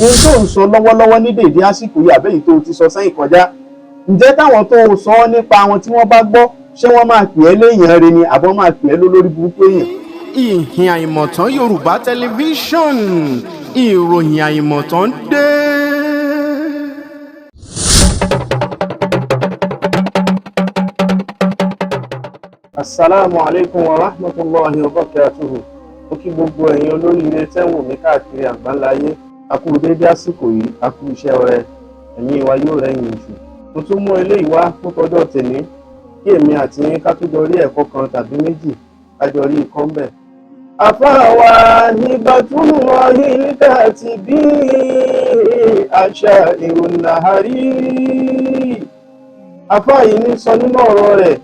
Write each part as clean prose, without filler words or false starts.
ohun tó ń sọ lọ́wọ́lọ́wọ́ ní dèdé àsìkò yìí àbẹ́yìí tó ti sọ sẹ́yìn kọjá, ǹjẹ́ táwọn tó sọ nípa wọn tí wọ́n bá gbọ́ ṣé wọ́n máa pè é léèyàn rẹ ni àbọ̀ máa pè é lólórí burúkú èèyàn? Ìhìn Àìmọ̀tán Yorùbá tẹlifíṣọ̀n, ìròyìn àìmọ̀tán dé. Assalamu alaikum wa rahmatullahi wa barakatuhu. Ó kí gbogbo ẹ̀yin olóríire tẹ́wọ̀n mi káàkiri àgbáńláyé. A kú dédé àsìkò yìí, a kú iṣẹ́ ọrẹ, ẹ̀yin wa yóò rẹ́yìn oṣù. Mo tún mú eléyìí wá fún tọjọ́ tèmi kí èmi àti yín ká tó jọ rí ẹ̀kọ́ kan tàbí méjì ká jọ rí ìkan bẹ̀. Àfáàwà Hibatullahi Al-Katibi àṣà ìrònàhárí. Àfáà yìí ní sọ nínú ọ̀rọ̀ rẹ̀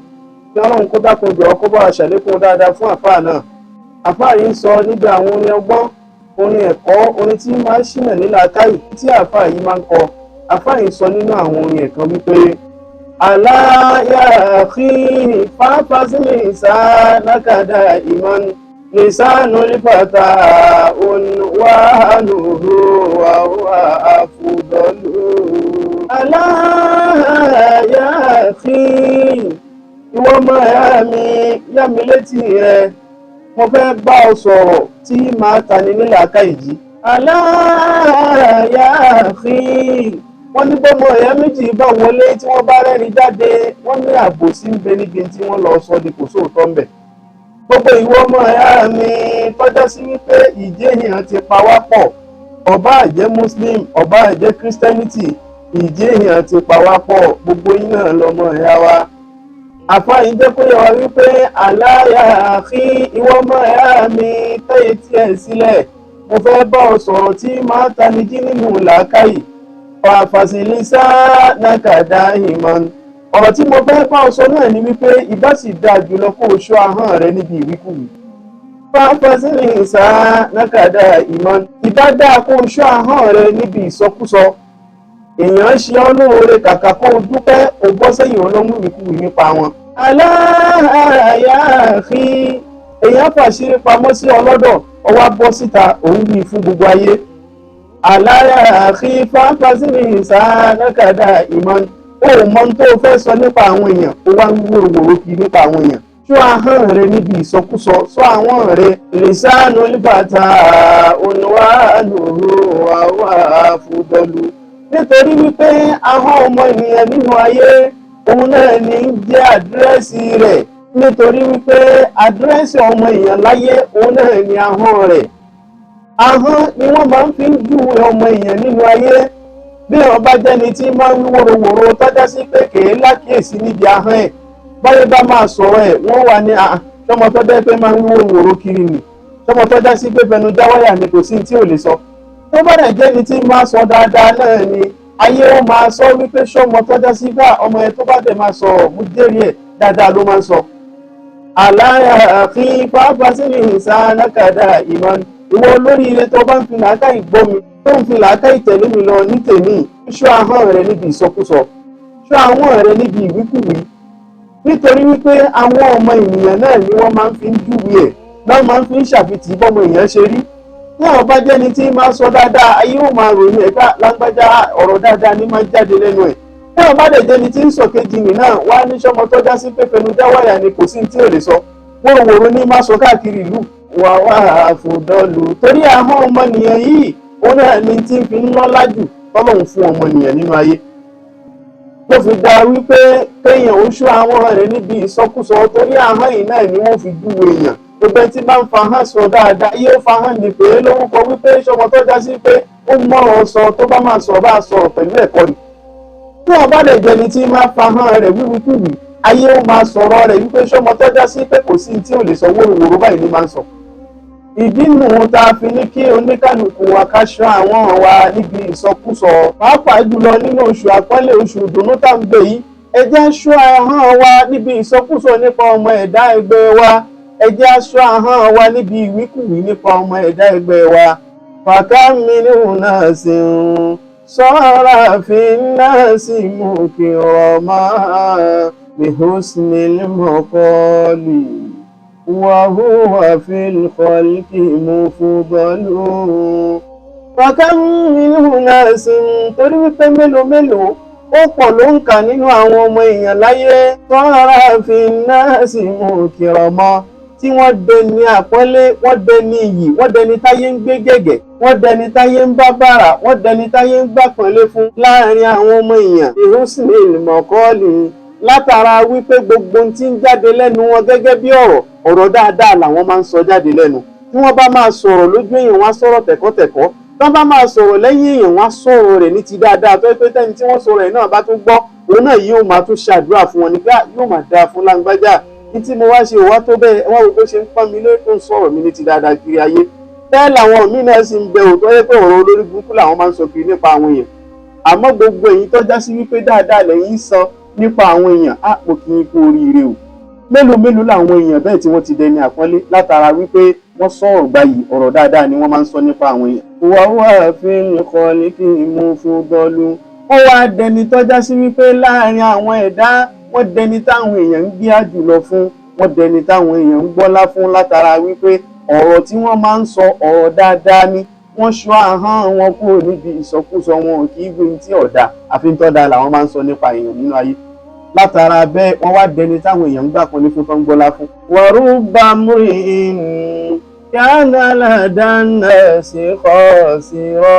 kí Ọlọ́run kó dákun jọ kó bá ṣàlékún dáadáa fún àfáà náà. Àfáà yìí ń sọ níbi àwọn orin ọgbọ́n, orin ẹ̀kọ́, orin tí máa ń ṣìnà nílàákàyè tí àfáà yìí máa ń kọ. Àfáà yìí sọ nínú àwọn orin ẹ̀kan wípé aláyàkí fáfásílì ìsánàkàdá ìmọ̀n lìsánù lífàtà ònwàánùhù wàhùwà àfùdọ́lù. Aláyàkí ìwọ ọmọ ẹ̀yà mi yá mi létí rẹ, mo fẹ́ bá ọ sọ̀rọ̀ tí máa tani nílàákàyè jí. Aláyàkí wọ́n ní gbọ́mọ ẹ̀yà méjì bá wọlé tí wọ́n bá rẹ́rìn jáde, wọ́n ní àbòsí ń bẹ níbi tí wọ́n lọ sọ di kò sóòótọ́ ń bẹ. Gbogbo ìwọ ọmọ ẹ̀yà mi tọ́jọ́ sí wípé ìjéèyàn ti pa wá pọ̀, ọba àjẹ́ Muslim, ọba àjẹ́ Christianity, ìjéèyàn ti pa wá pọ̀, gbogbo yín náà lọmọ ẹ̀yà wa. Àfáà yìí jẹ́ kó yẹ wá wípé aláyàkí ìwọ ọmọ ẹ̀yà mi tẹ́yẹ tí ẹ̀ sílẹ̀, mo fẹ́ bá ọ sọ̀rọ̀ tí máa tani jí nínú làákàyè. Fàfàsílísà nàkàdá ìmọ̀n. Ọ̀rọ̀ tí mo fẹ́ bá ọ sọ náà ni wípé ìbá sì dáa jùlọ kó o ṣọ́ ahọ́n rẹ níbi ìwíkúwìí. Fàfàsílísà nàkàdá ìmọ̀n. Ìbá dáa kó o ṣọ́ ahọ́n rẹ níbi ìsọkúsọ. Èèyàn ṣe ọ́ lóore kàkà kó o dúpẹ́ o bọ́ sẹ́yìn ọlọ́mú ìwíkúwìí nípa wọn. Aláyàkí èèyàn fàṣírí pamọ́ sí ọlọ́dọ̀ ọwá bọ́ síta òun wí fún gbogbo ayé. Aláyàkí fáfásílì ìsánàkàdá ìmọ̀n. Ó mọ tó fẹ́ sọ nípa àwọn èèyàn, ó wá ń wòrò kí nípa àwọn èèyàn. Ṣọ́ ahọ́n rẹ níbi ìsọkúsọ, ṣọ́ àwọn rẹ lìsánù lífàtà ònwàánùhù wàhùwà àfùdọ́lù. Nítorí wípé ahọ́n ọmọ ènìyàn nínú ayé òun náà ní jẹ́ àdírẹ́sì rẹ̀. Nítorí wípé àdírẹ́sì ọmọ èèyàn láyé òun náà ní ahọ́n rẹ̀. Ahọ́n ni wọ́n máa ń fi júwe ọmọ èèyàn nínú ayé. Bí wọ́n bá jẹ́ni tí máa ń wòròwòrò tọ́já sí pé kèé lákìyèsí níbi ahọ́n ẹ̀, báyé bá máa sọ̀rọ̀ ẹ̀ wọ́n wà ní ṣọmọ tọ́já pé máa ń wòròwòrò kiri nì, ṣọmọ tọ́já sí pé fẹnu jáwáyà ni kò sí tí ò lè sọ. Tó bá dẹ̀ jẹ́ni tí máa sọ dáadáa náà ni ayé ó máa sọ wípé ṣọmọ tọ́já sí gbà ọmọ ẹ̀ tó bá dẹ̀ máa sọ mú jẹ́rìí ẹ̀ dáadáa ló máa ń sọ. Aláyàkí fáfásílì ìsánàkàdá ìmọ̀n. Ìwọ olórí ilé tó bá ń fi làákàyè gbọ́ mi, tó ń fi làákàyè tẹ̀lé mi lọ ní tèmi, ṣọ́ ahọ́n rẹ níbi ìsọkúsọ, ṣọ́ ahọ́n rẹ níbi ìwíkúwìí. Nítorí wípé àwọn ọmọ ènìyàn náà ni wọ́n máa ń fi ń júwe ẹ̀, náà máa ń fi ń ṣàfitì bọ́mọ èèyàn ṣe rí. Ní àwọn bá jẹ́ni tí máa sọ dáadáa, ayé ó máa ròyìn ẹ̀ka lágbájá ọ̀rọ̀ dáadáa ní máa jáde lẹ́nu ẹ̀. Ní àwọn bá dẹ̀ jẹ́ni tí ń sọ kejì nì náà wá ní ṣọmọ tó já sí pé fẹnu jáwáyà ni kò sí tí ò lè sọ. Wòròwòrò ní máa sọ káàkiri ìlú wàhùwà àfùdọ́lù. Torí ahọ́n ọmọnìyàn yìí òun náà ni tí ń fi ń lọ́lá jù tọ́lọ́hun fún ọmọnìyàn nínú ayé. Ló fi dá wípé kéèyàn ó ṣọ́ ahọ́n rẹ̀ níbi ìsọkúsọ, torí ahọ́n yìí náà ni wọ́n fi júwe èèyàn. Gbogbo ẹni tí bá ń fa ahọ́n sọ dáadáa yóò fa ahọ́n ní pé lórúkọ wípé ṣọmọ tó já sí pé ó mọ̀ràn sọ, tó bá máa sọ bá sọ̀rọ̀ pẹ̀lú ẹ̀kọ́ ni. Tí wọ́n bá dẹ̀ jẹni tí máa fa ahọ́n rẹ̀ wíwíkúwìí, ayé ó máa sọ̀rọ̀ rẹ̀ wípé ṣọmọ tó já sí pé kò sí tí ò lè sọ wóróworó báyìí ní máa ń sọ. Ìdí nù tá a fi ní kí oníkàlùkù wa ká ṣọ́ àwọn wa níbi ìsọkúsọ, pàápàá jùlọ nínú oṣù àpọ́nlé, oṣù ìdùnnú tá ń gbé yìí. Ẹ jẹ́ á ṣọ́ ahọ́n wa níbi ìsọkúsọ nípa ọmọ ẹ̀dá ẹgbẹ́ wa. Ẹ jẹ́ á ṣọ́ ahọ́n wa níbi ìwíkúwìí nípa ọmọ ẹ̀dá ẹgbẹ́ wa. Fàkámínú náà sì ń sọ́ra fi náà sì mú kí ọmọ bihusnil maqali. وهو في الخلق مفضل Fakam minhum nasin torí wípé mélòó mélòó ó pọ̀ ló ń kà nínú àwọn ọmọ èèyàn láyé tọ́ra fi nasi mukirama tí wọ́n dẹni àpọ́nlé, wọ́n dẹni iyì, wọ́n dẹni táyé ń gbé gẹ̀gẹ̀, wọ́n dẹni táyé ń bá bàrà, wọ́n dẹni táyé ń gbàpọ́nlé fún láàrin àwọn ọmọ èèyàn. ìhúsìn ìmọ̀kọ́ọ̀lì látara wípé gbogbo tí ń jáde lẹ́nu wọn gẹ́gẹ́ bí ọ̀rọ̀ dáadáa làwọn máa ń sọ jáde lẹ́nu. tí wọ́n bá máa sọ̀rọ̀ lójú èèyàn wọ́n á sọ̀rọ̀ tẹ̀kọ́tẹ̀kọ́, tí wọ́n bá máa sọ̀rọ̀ lẹ́yìn èèyàn wọ́n á sọ̀rọ̀ rẹ̀ ní ti dáadáa tó pé tẹ́ni tí wọ́n sọ̀rọ̀ ẹ̀ náà bá tún gbọ́ òun náà yóò máa tún ṣàdúrà fún wọn nígbà yóò máa dáa fún lágbájá ní tí mo wá ṣe òwá tó bẹ́ẹ̀ wọ́n wò bó ṣe ń pọ́n mi lórí tó ń sọ̀rọ̀ mi ní ti dáadáa kiri ayé. bẹ́ẹ̀ làwọn míì náà sì ń bẹ òótọ́ yẹ pé ọ̀rọ̀ olórí burúkú làwọn máa ń sọ kiri nípa àwọn èèyàn. àmọ́ gbogbo èyí tó já sí wípé dáadáa lẹ́yìn sọ nípa àwọn èèyàn á pò kí n kú oríire o. mélòó mélòó làwọn èèyàn bẹ́ẹ̀ tí wọ́n ti dẹni àpọ́nlé látara wípé wọ́n sọ̀rọ̀ gbayì ọ̀rọ̀ dáadáa ni wọ́n máa ń sọ nípa àwọn èèyàn. wàhùwà fi ń kọ́ ní kí n mú fún bọ́ọ̀lù. ó wá dẹni tọ́já sí wípé láàrin àwọn ẹ̀dá wọ́n dẹni táwọn èèyàn ń gbé àjùlọ fún, wọ́n dẹni táwọn èèyàn ń gbọ́lá fún látara wípé ọ̀rọ̀ tí wọ́n máa ń sọ ọ̀rọ̀ dáadáa ni. wọ́n ṣọ́ ahọ́n wọn kúrò níbi ìsọkúsọ wọn kì í gbé tí ọ̀dà àfi tọ́da làwọn máa ń sọ nípa èèyàn nínú ayé. látara bẹ́ẹ̀ wọ́n wá dẹni táwọn èèyàn ń gbà kan ní fún tó ń gbọ́lá fún. wàrúbà múrin kana ladannasi khasira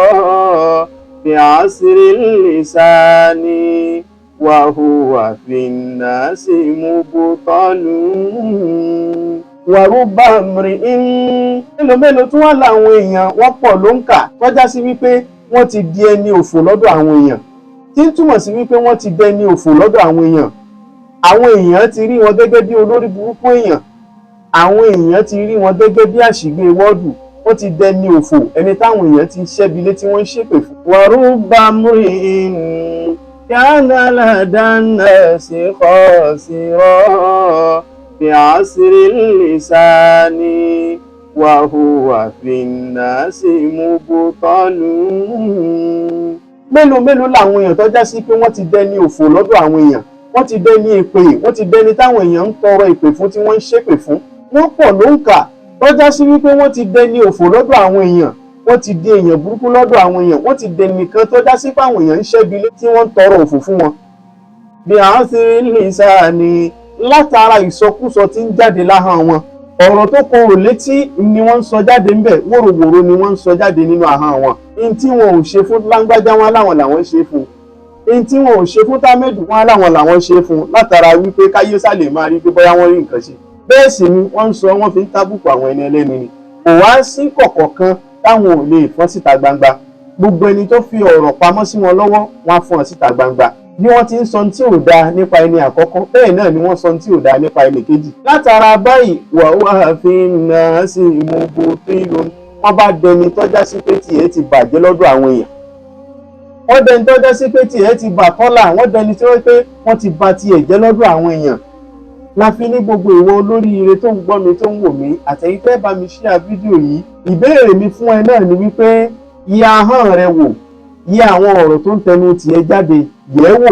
fi asril lisani wa huwa fin nasi mubtalun. wàrúbà múrin mélòó tí wọ́n láwọn èèyàn wọ́n pọ̀ ló ń kà tọ́já sí wípé wọ́n ti di ẹni òfò lọ́dọ̀ àwọn èèyàn, tí ń túmọ̀ sí wípé wọ́n ti dẹni òfò lọ́dọ̀ àwọn èèyàn. àwọn èèyàn ti rí wọn gẹ́gẹ́ bí olórí burúkú èèyàn, àwọn èèyàn ti rí wọn gẹ́gẹ́ bí àṣìgbé wọ́ọ̀dù, wọ́n ti dẹni òfò ẹni táwọn èèyàn ti ṣẹ́bi lé tí wọ́n ń ṣépè fún. wàrúbà múrin kana ladannasi khasira fi asril lisani wa huwa fin nasi mubtalun. mélòó làwọn èèyàn tó já sí pé wọ́n ti dẹni òfò lọ́dọ̀ àwọn èèyàn, wọ́n ti dẹni èpè, wọ́n ti dẹni táwọn èèyàn ń tọrọ èpè fún tí wọ́n ń ṣépè fún. wọ́n pọ̀ ló ń kà tó já sí wípé wọ́n ti dẹni òfò lọ́dọ̀ àwọn èèyàn, wọ́n ti di èèyàn burúkú lọ́dọ̀ àwọn èèyàn, wọ́n ti dẹni kan tó já sí pé àwọn èèyàn ń ṣẹ́bi lé tí wọ́n ń tọrọ òfò fún wọn. bí àwọn ti rí lìsà ni látara ìsọkúsọ tí ń jáde láhàn wọn, ọ̀rọ̀ tó korò létí ni wọ́n ń sọ jáde ńbẹ̀, wóróworó ni wọ́n ń sọ jáde nínú ahọ́n wọn. ní tí wọn ò ṣe fún lágbájá wọn láwọn làwọn ṣe fún, ní tí wọn ò ṣe fún támẹ́dù wọn láwọn làwọn ṣe fún, látara wípé káyé sálè máa rí pé bóyá wọ́n rí nǹkan ṣe. bẹ́ẹ̀ sì ni wọ́n ń sọ wọ́n fi ń tábùkù àwọn ẹni ẹlẹ́ni ni. kò wá sí kọ̀kọ̀ kan táwọn ò lè fọ́n síta gbangba. gbogbo ẹni tó fi ọ̀rọ̀ pamọ́ sí wọn lọ́wọ́ wọn á fọ́n síta gbangba. bí wọ́n ti ń sọ tí ò dáa nípa ẹni àkọ́kọ́ bẹ́ẹ̀ náà ni wọ́n sọ tí ò dáa nípa ẹni kejì. látara báyìí wàhùwà fi ń nà sí mubtilun. wọ́n bá dẹni tọ́já sí pé tiẹ̀ ti bàjẹ́ lọ́dọ̀ àwọn èèyàn, wọ́n dẹni tọ́já sí pé tiẹ̀ ti bà kọ́là, wọ́n dẹni tí wọ́n pé wọ́n ti bà tiẹ̀ jẹ́ lọ́dọ̀ àwọn èèyàn. la fi ní gbogbo ìwọ olóríire tó ń gbọ́ mi tó ń wò mí àtẹ̀yìn fẹ́ bá mi ṣíà fídíò yìí, ìbéèrè mi fún ẹ náà ni wípé yẹ ahọ́n rẹ wò, yẹ àwọn ọ̀rọ̀ tó ń tẹnu tiẹ̀ jáde yẹ̀ wò.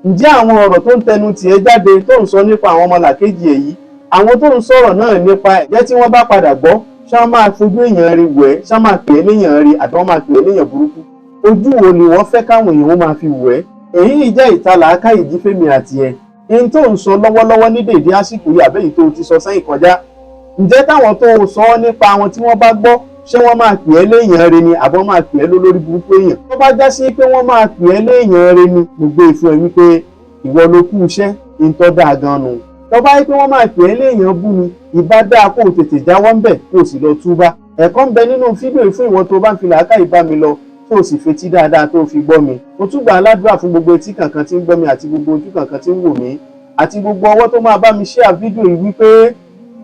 ǹjẹ́ àwọn ọ̀rọ̀ tó ń tẹnu tiẹ̀ jáde tó ń sọ nípa àwọn ọmọlàkejì ẹ̀ yìí, àwọn tó ń sọ̀rọ̀ náà nípa ẹ̀ jẹ́ tí wọ́n bá padà gbọ́ ṣá máa fojú èèyàn rí wẹ̀, ṣá máa pè é léèyàn rí àti wọ́n máa pè é léèyàn burúkú. ojú wo ni wọ́n fẹ́ káwọn èèyàn máa fi wẹ̀? èyí jẹ́ ìtalàáká ìdí fèmí àti ẹ̀. ẹni tó ń sọ lọ́wọ́lọ́wọ́ ní dèdé àsìkò yìí àbẹ́yìí tó ti sọ sẹ́yìn kọjá, ǹjẹ́ táwọn tó ń sọ nípa àwọn tí wọ́n bá gbọ́ ṣé wọ́n máa pè é léèyàn rí ni àbọ̀ máa pè é lólórí burúkú èèyàn? tó bá já sí pé wọ́n máa pè é léèyàn rí ni, gbogbo ìfún ẹ wípé ìwọ ló kú iṣẹ́ ìtọ́ dáa gan nu. tó bá yí pé wọ́n máa pè é léèyàn bú ni, ìbá dáa kó o tètè jáwọ́ ń bẹ̀ kó o sì lọ túbá. ẹ̀kọ́ ń bẹ nínú fídíò fún ìwọ tó bá ń fi làákàyè bá mi lọ tó o sì fetí dáadáa tó o fi gbọ́ mi. mo tún gbà aládùúrà fún gbogbo etí kankan tí ń gbọ́ mi àti gbogbo ojú kankan tí ń wò mí àti gbogbo ọwọ́ tó máa bá mi share fídíò yìí wípé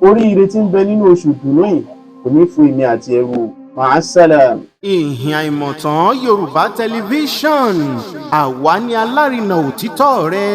oríire tí ń bẹ nínú oṣù dùnú yìí kò ní fún èmi àti ẹrù. Màásálàm. ìhìn àìmọ̀tán Yorùbá tẹlifíṣọ̀n, àwa ni alárinà òtítọ́ rẹ.